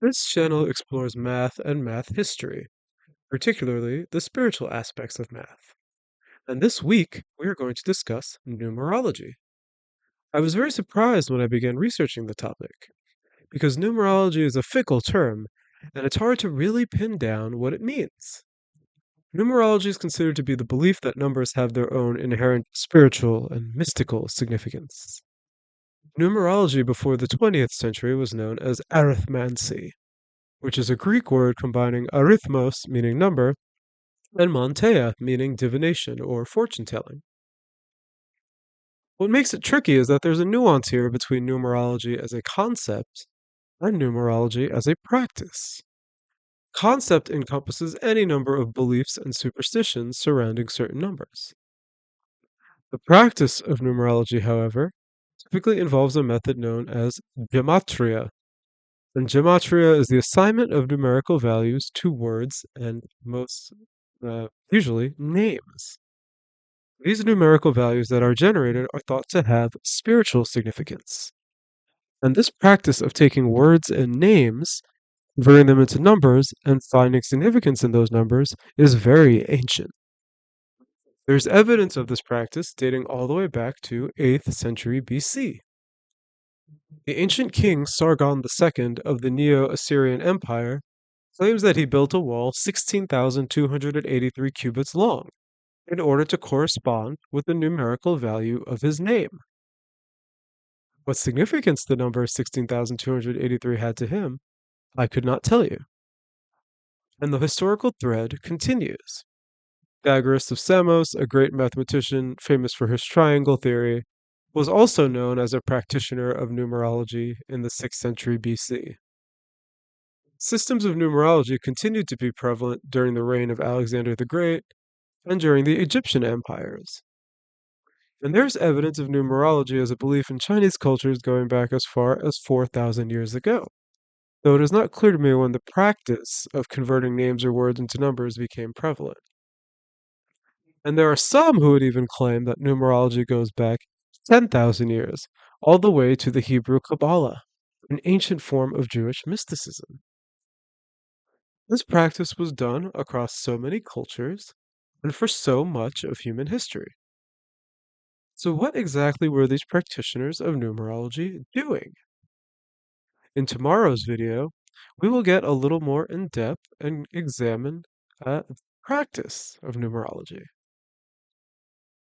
This channel explores math and math history, particularly the spiritual aspects of math. And this week, we are going to discuss numerology. I was very surprised when I began researching the topic, because numerology is a fickle term, and it's hard to really pin down what it means. Numerology is considered to be the belief that numbers have their own inherent spiritual and mystical significance. Numerology before the 20th century was known as arithmancy, which is a Greek word combining arithmos, meaning number, and manteia, meaning divination or fortune telling. What makes it tricky is that there's a nuance here between numerology as a concept and numerology as a practice. Concept encompasses any number of beliefs and superstitions surrounding certain numbers. The practice of numerology, however, typically involves a method known as gematria. And gematria is the assignment of numerical values to words and most usually names. These numerical values that are generated are thought to have spiritual significance. And this practice of taking words and names, converting them into numbers, and finding significance in those numbers is very ancient. There's evidence of this practice dating all the way back to 8th century BC. The ancient king Sargon II of the Neo-Assyrian Empire claims that he built a wall 16,283 cubits long in order to correspond with the numerical value of his name. What significance the number 16,283 had to him, I could not tell you. And the historical thread continues. Pythagoras of Samos, a great mathematician famous for his triangle theory, was also known as a practitioner of numerology in the 6th century BC. Systems of numerology continued to be prevalent during the reign of Alexander the Great and during the Egyptian empires. And there's evidence of numerology as a belief in Chinese cultures going back as far as 4,000 years ago, though it is not clear to me when the practice of converting names or words into numbers became prevalent. And there are some who would even claim that numerology goes back 10,000 years, all the way to the Hebrew Kabbalah, an ancient form of Jewish mysticism. This practice was done across so many cultures and for so much of human history. So, what exactly were these practitioners of numerology doing? In tomorrow's video, we will get a little more in depth and examine the practice of numerology.